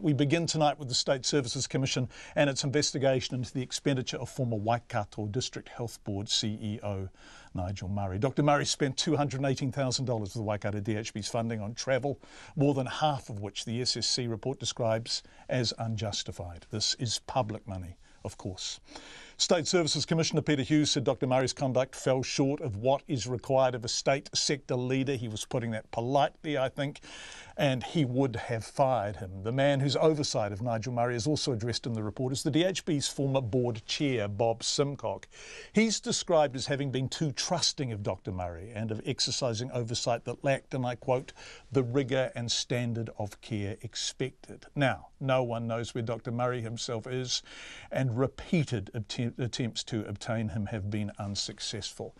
We begin tonight with the State Services Commission and its investigation into the expenditure of former Waikato District Health Board CEO Nigel Murray. Dr Murray spent $218,000 of the Waikato DHB's funding on travel, more than half of which the SSC report describes as unjustified. This is public money, of course. State Services Commissioner Peter Hughes said Dr Murray's conduct fell short of what is required of a state sector leader. He was putting that politely, I think, and he would have fired him. The man whose oversight of Nigel Murray is also addressed in the report is the DHB's former board chair, Bob Simcock. He's described as having been too trusting of Dr Murray and of exercising oversight that lacked, and I quote, the rigour and standard of care expected. Now, no one knows where Dr Murray himself is, and repeated attempts to obtain him have been unsuccessful.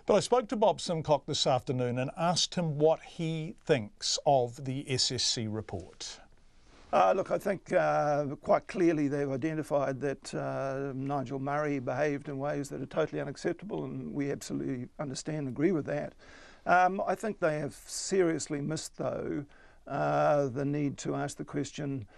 But I spoke to Bob Simcock this afternoon and asked him what he thinks of the SSC report. Look, I think quite clearly they've identified that Nigel Murray behaved in ways that are totally unacceptable, and we absolutely understand and agree with that. I think they have seriously missed, though, the need to ask the question,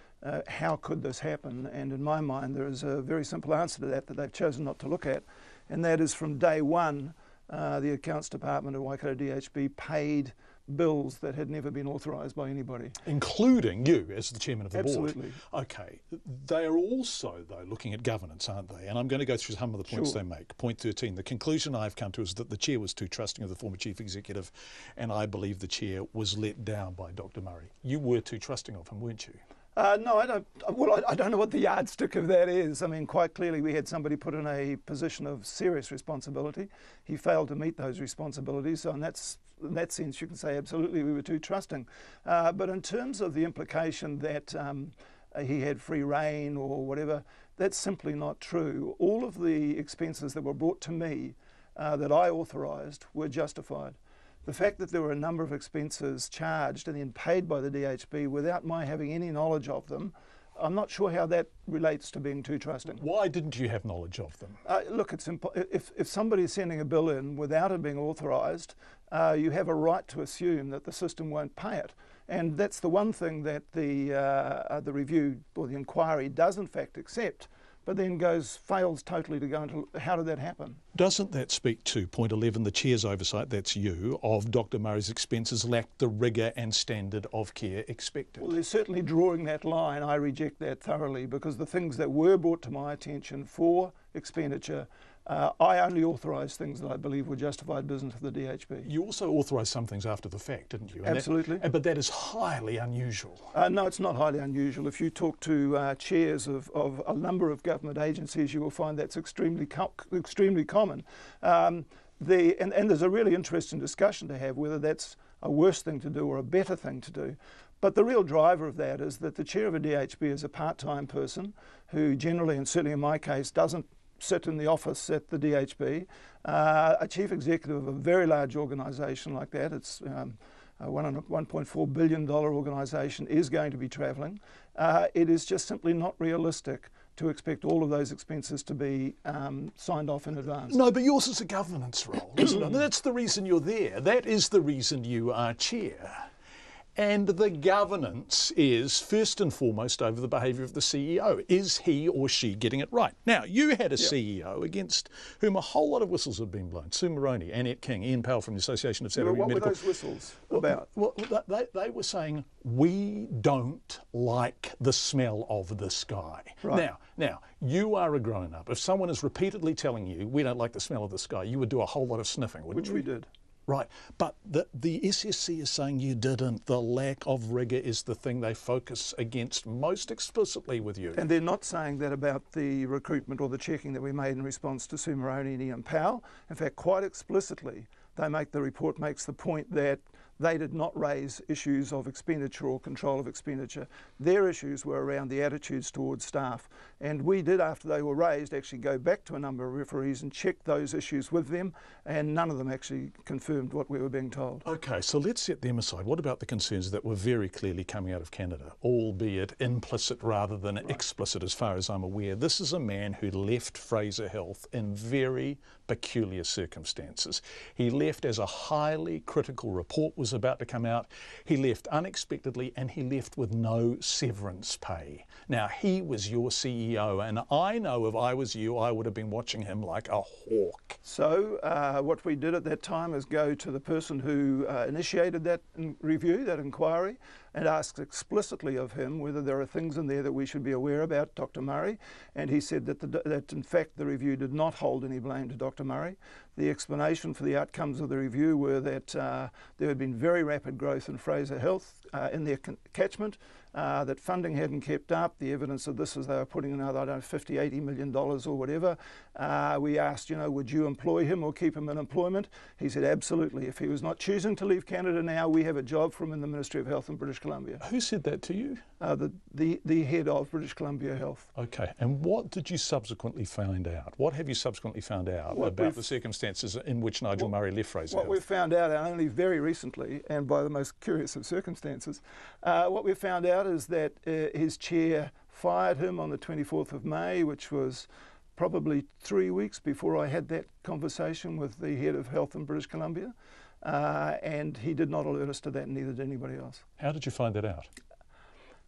how could this happen? And in my mind, there is a very simple answer to that they've chosen not to look at, and that is from day one, the Accounts Department of Waikato DHB paid bills that had never been authorised by anybody. Including you as the chairman of the board. Absolutely. Okay. They are also, though, looking at governance, aren't they? And I'm going to go through some of the points they make. Point 13, the conclusion I've come to is that the chair was too trusting of the former chief executive, and I believe the chair was let down by Dr Murray. You were too trusting of him, weren't you? No, I don't. Well, I don't know what the yardstick of that is. I mean, quite clearly we had somebody put in a position of serious responsibility. He failed to meet those responsibilities, so in that sense you can say absolutely we were too trusting. But in terms of the implication that he had free rein or whatever, that's simply not true. All of the expenses that were brought to me that I authorised were justified. The fact that there were a number of expenses charged and then paid by the DHB without my having any knowledge of them, I'm not sure how that relates to being too trusting. Why didn't you have knowledge of them? Look, if somebody is sending a bill in without it being authorised, you have a right to assume that the system won't pay it. And that's the one thing that the review or the inquiry does in fact accept, but then fails totally to go into how did that happen? Doesn't that speak to point 11, the chair's oversight, that's you, of Dr Murray's expenses lacked the rigour and standard of care expected? Well, they're certainly drawing that line. I reject that thoroughly, because the things that were brought to my attention for expenditure, I only authorised things that I believe were justified business of the DHB. You also authorised some things after the fact, didn't you? Absolutely. But that is highly unusual. No, it's not highly unusual. If you talk to chairs of a number of government agencies, you will find that's extremely common. And there's a really interesting discussion to have whether that's a worse thing to do or a better thing to do. But the real driver of that is that the chair of a DHB is a part-time person who generally, and certainly in my case, doesn't sit in the office at the DHB. A chief executive of a very large organisation like that, it's a $1.4 billion organisation, is going to be travelling. It is just simply not realistic to expect all of those expenses to be signed off in advance. No, but yours is a governance role, isn't it? That's the reason you're there. That is the reason you are chair. And the governance is first and foremost over the behaviour of the CEO. Is he or she getting it right? Now, you had a CEO against whom a whole lot of whistles have been blown. Sue Moroney, Annette King, Ian Powell from the Association of Salary Medical... What were those whistles about? Well, they were saying, we don't like the smell of this guy. Right. Now, you are a grown-up. If someone is repeatedly telling you, we don't like the smell of this guy, you would do a whole lot of sniffing, wouldn't you? Which we did. Right, but the SSC is saying you didn't. The lack of rigour is the thing they focus against most explicitly with you. And they're not saying that about the recruitment or the checking that we made in response to Sue Moroney and Ian Powell. In fact, quite explicitly, the report makes the point that they did not raise issues of expenditure or control of expenditure. Their issues were around the attitudes towards staff. And we did, after they were raised, actually go back to a number of referees and check those issues with them, and none of them actually confirmed what we were being told. Okay, so let's set them aside. What about the concerns that were very clearly coming out of Canada, albeit implicit rather than explicit as far as I'm aware? This is a man who left Fraser Health in very peculiar circumstances. He left as a highly critical report was was about to come out, he left unexpectedly and he left with no severance pay. Now, he was your CEO, and I know if I was you, I would have been watching him like a hawk. So what we did at that time is go to the person who initiated that review, that inquiry, and asked explicitly of him whether there are things in there that we should be aware about Dr. Murray. And he said that in fact the review did not hold any blame to Dr. Murray. The explanation for the outcomes of the review were that there had been very rapid growth in Fraser Health in their catchment, that funding hadn't kept up. The evidence of this is they were putting in another, I don't know, $50, $80 million or whatever. We asked, would you employ him or keep him in employment? He said, absolutely. If he was not choosing to leave Canada now, we have a job for him in the Ministry of Health in British Columbia. Who said that to you? The head of British Columbia Health. Okay, and what did you subsequently find out? What have you subsequently found out about the circumstances in which Nigel Murray left Fraser Health? What we've found out, and only very recently, and by the most curious of circumstances, what we've found out is that his chair fired him on the 24th of May, which was probably 3 weeks before I had that conversation with the head of health in British Columbia, and he did not alert us to that, and neither did anybody else. How did you find that out?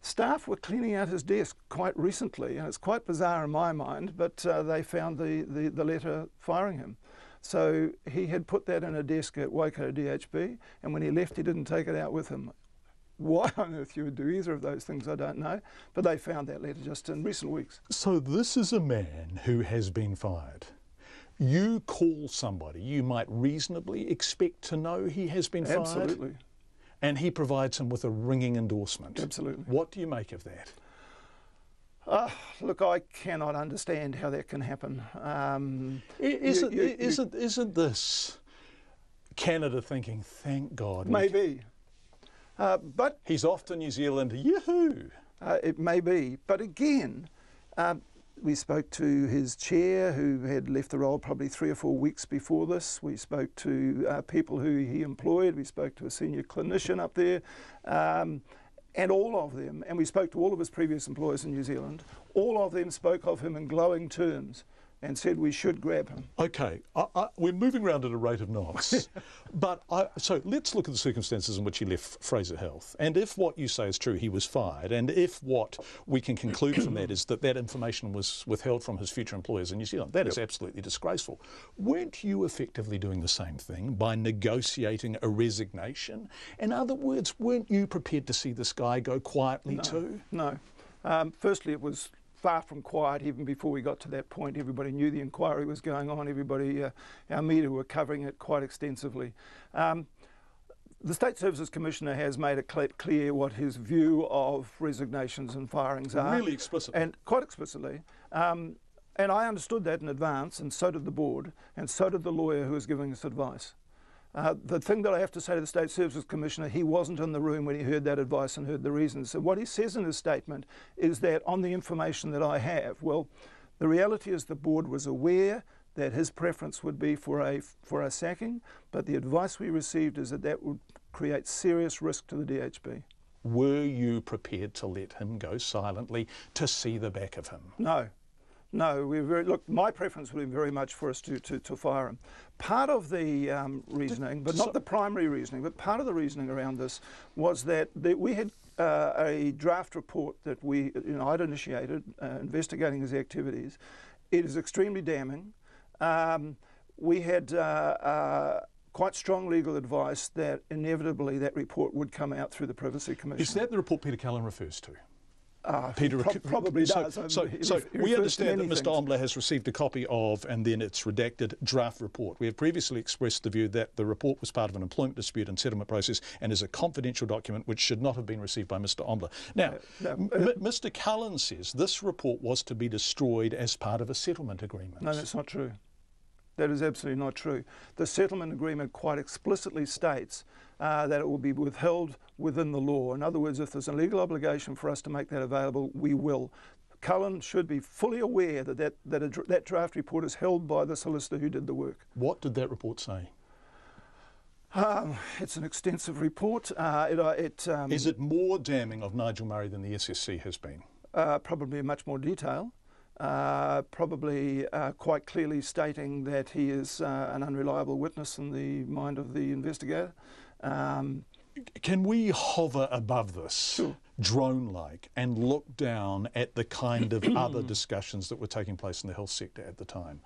Staff were cleaning out his desk quite recently, and it's quite bizarre in my mind, but they found the letter firing him. So he had put that in a desk at Waikato DHB, and when he left, he didn't take it out with him. Why on earth you would do either of those things, I don't know, but they found that letter just in recent weeks. So this is a man who has been fired. You call somebody you might reasonably expect to know he has been fired. Absolutely. And he provides him with a ringing endorsement. Absolutely. What do you make of that? Look, I cannot understand how that can happen. Isn't this Canada thinking, thank God? Maybe. But he's off to New Zealand, yoo-hoo! It may be. But again, we spoke to his chair, who had left the role probably 3 or 4 weeks before this. We spoke to people who he employed. We spoke to a senior clinician up there. And all of them, and we spoke to all of his previous employers in New Zealand, all of them spoke of him in glowing terms and said we should grab him. Okay, we're moving around at a rate of knots. But so let's look at the circumstances in which he left Fraser Health. And if what you say is true, he was fired, and if what we can conclude from that is that that information was withheld from his future employers in New Zealand, that is absolutely disgraceful. Weren't you effectively doing the same thing by negotiating a resignation? In other words, weren't you prepared to see this guy go quietly too? No. Firstly, it was far from quiet even before we got to that point. Everybody knew the inquiry was going on. Everybody, our media were covering it quite extensively. The State Services Commissioner has made it clear what his view of resignations and firings are. Really explicitly. And quite explicitly. And I understood that in advance, and so did the board, and so did the lawyer who was giving us advice. The thing that I have to say to the State Services Commissioner, he wasn't in the room when he heard that advice and heard the reasons. So what he says in his statement is that on the information that I have, well, the reality is the board was aware that his preference would be for a sacking, but the advice we received is that that would create serious risk to the DHB. Were you prepared to let him go silently to see the back of him? No. No, look, my preference would be very much for us to fire him. Part of the reasoning, but not the primary reasoning, but part of the reasoning around this was that we had a draft report that I'd initiated investigating his activities. It is extremely damning. We had quite strong legal advice that inevitably that report would come out through the Privacy Commission. Is that the report Peter Cullen refers to? Peter probably does. So we understand that Mr. Omler has received a copy of, and then it's redacted, draft report. We have previously expressed the view that the report was part of an employment dispute and settlement process and is a confidential document which should not have been received by Mr. Omler. Now, Mr. Cullen says this report was to be destroyed as part of a settlement agreement. No, that's not true. That is absolutely not true. The settlement agreement quite explicitly states that it will be withheld within the law. In other words, if there's a legal obligation for us to make that available, we will. Cullen should be fully aware that draft report is held by the solicitor who did the work. What did that report say? It's an extensive report. Is it more damning of Nigel Murray than the SSC has been? Probably in much more detail. Probably quite clearly stating that he is an unreliable witness in the mind of the investigator. Can we hover above this, Sure. drone-like, and look down at the kind of other discussions that were taking place in the health sector at the time?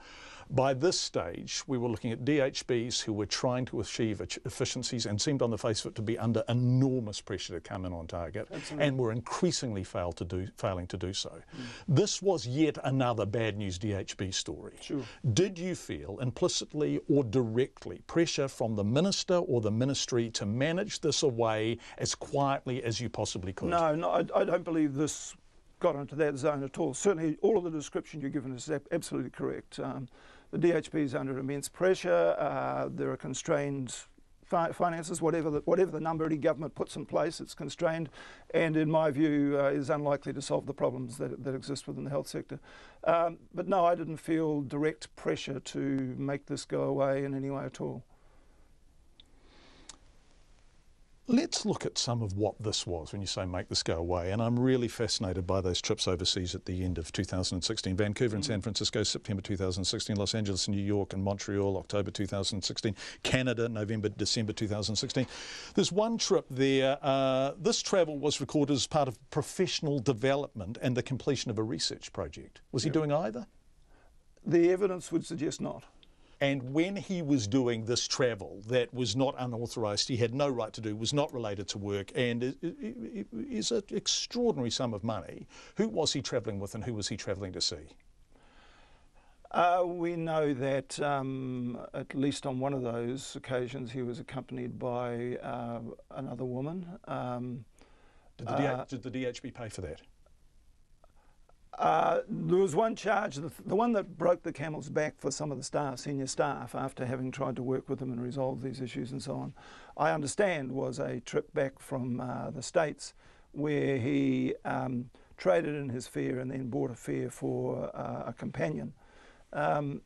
By this stage, we were looking at DHBs who were trying to achieve efficiencies and seemed on the face of it to be under enormous pressure to come in on target. Absolutely. And were increasingly failing to do so. This was yet another bad news DHB story. Sure. Did you feel implicitly or directly pressure from the minister or the ministry to manage this away as quietly as you possibly could? No, I don't believe this got into that zone at all. Certainly all of the description you've given is absolutely correct. The DHB is under immense pressure. There are constrained finances, whatever the number any government puts in place, it's constrained, and in my view is unlikely to solve the problems that exist within the health sector. But no, I didn't feel direct pressure to make this go away in any way at all. Let's look at some of what this was when you say make this go away. And I'm really fascinated by those trips overseas at the end of 2016. Vancouver and San Francisco, September 2016. Los Angeles and New York and Montreal, October 2016. Canada, November, December 2016. There's one trip there. This travel was recorded as part of professional development and the completion of a research project. Was he doing either? The evidence would suggest not. And when he was doing this travel that was not unauthorised, he had no right to do, was not related to work, and it is an extraordinary sum of money, who was he travelling with and who was he travelling to see? We know that at least on one of those occasions he was accompanied by another woman. Did the DHB pay for that? There was one charge, the one that broke the camel's back for some of the staff, senior staff, after having tried to work with them and resolve these issues and so on, I understand was a trip back from the States where he traded in his fare and then bought a fare for a companion. So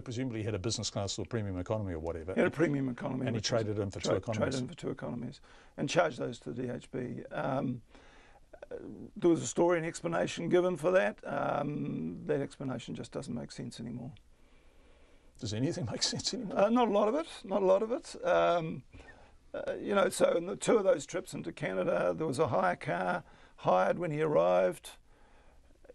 presumably he had a business class or premium economy or whatever. He had a premium economy. And he traded in for two economies. Traded in for two economies and charged those to the DHB. There was a story and explanation given for that. That explanation just doesn't make sense anymore. Does anything make sense anymore? Not a lot of it. Not a lot of it. You know, so in the two of those trips into Canada, there was a hire car hired when he arrived.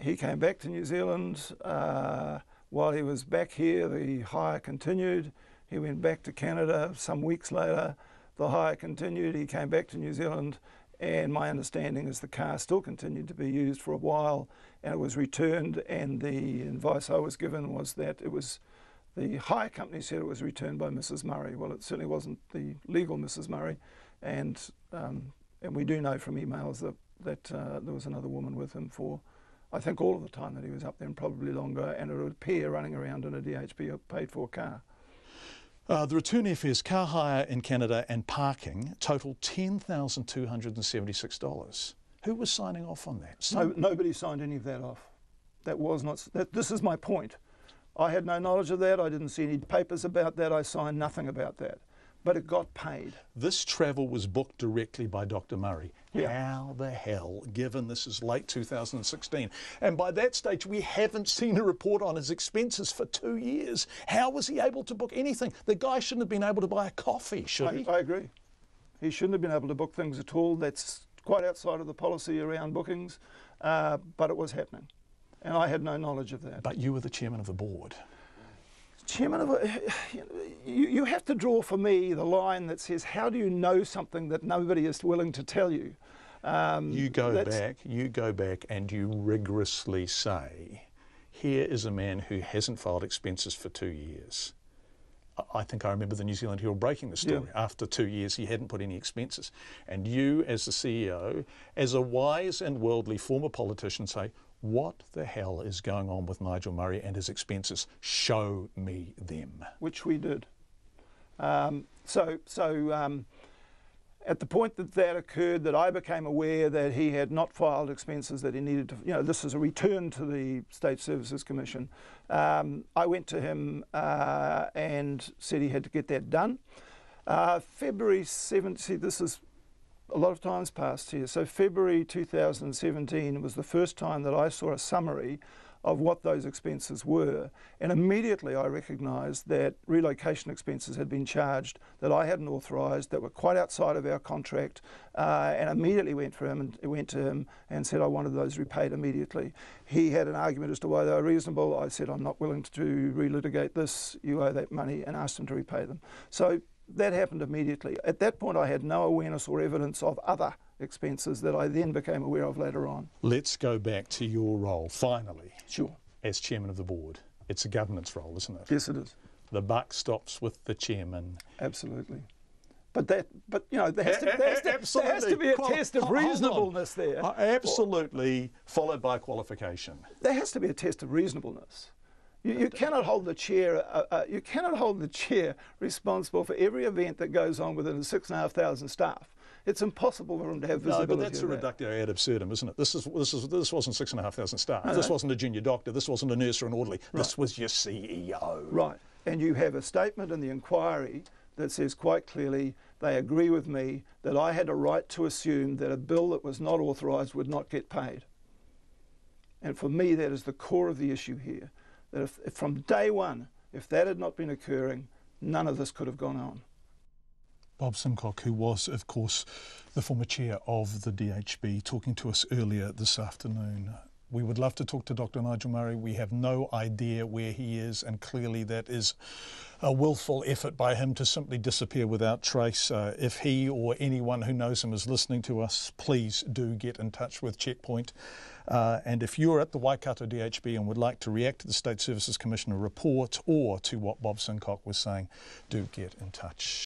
He came back to New Zealand. While he was back here, the hire continued. He went back to Canada some weeks later. The hire continued. He came back to New Zealand. And my understanding is the car still continued to be used for a while and it was returned, and the advice I was given was that it was, the hire company said it was returned by Mrs. Murray. Well, it certainly wasn't the legal Mrs. Murray, and we do know from emails that there was another woman with him for, I think, all of the time that he was up there and probably longer, and it would appear running around in a DHB paid for car. The return airfares, car hire in Canada and parking totaled $10,276. Who was signing off on that? No, nobody signed any of that off. That was not. This is my point. I had no knowledge of that. I didn't see any papers about that. I signed nothing about that. But it got paid. This travel was booked directly by Dr. Murray. Yeah. How the hell, given this is late 2016, and by that stage we haven't seen a report on his expenses for 2 years, how was he able to book anything? The guy shouldn't have been able to buy a coffee, should he? I agree. He shouldn't have been able to book things at all. That's quite outside of the policy around bookings, but it was happening. And I had no knowledge of that. But you were the chairman of the board. Chairman of you have to draw for me the line that says, how do you know something that nobody is willing to tell you? You go back and you rigorously say, here is a man who hasn't filed expenses for 2 years. I think I remember the New Zealand Herald breaking the story. Yeah. After 2 years, he hadn't put any expenses. And you, as the CEO, as a wise and worldly former politician, say, what the hell is going on with Nigel Murray and his expenses? Show me them. Which we did. At the point that occurred, that I became aware that he had not filed expenses that he needed to, this is a return to the State Services Commission. I went to him and said he had to get that done. February 7th, see, this is a lot of time's passed here. So February 2017 was the first time that I saw a summary of what those expenses were, and immediately I recognised that relocation expenses had been charged that I hadn't authorised, that were quite outside of our contract, and immediately went to him and said I wanted those repaid immediately. He had an argument as to why they were reasonable. I said I'm not willing to relitigate this, you owe that money, and asked him to repay them. So that happened immediately. At that point I had no awareness or evidence of other expenses that I then became aware of later on. Let's go back to your role, finally. Sure. As chairman of the board. It's a governance role, isn't it? Yes, it is. The buck stops with the chairman. Absolutely. But you know, there has to be a test of reasonableness there. Absolutely, followed by qualification. There has to be a test of reasonableness. You cannot hold the chair. You cannot hold the chair responsible for every event that goes on within the 6,500 staff. It's impossible for them to have visibility. No, but that's a reductio ad absurdum, isn't it? This wasn't 6,500 staff. No, this wasn't a junior doctor. This wasn't a nurse or an orderly. Right. This was your CEO. Right. And you have a statement in the inquiry that says quite clearly they agree with me that I had a right to assume that a bill that was not authorised would not get paid. And for me, that is the core of the issue here. That if from day one, if that had not been occurring, none of this could have gone on. Bob Simcock, who was, of course, the former chair of the DHB, talking to us earlier this afternoon. We would love to talk to Dr. Nigel Murray. We have no idea where he is, and clearly that is a willful effort by him to simply disappear without trace. If he or anyone who knows him is listening to us, please do get in touch with Checkpoint. And if you're at the Waikato DHB and would like to react to the State Services Commissioner report or to what Bob Simcock was saying, do get in touch.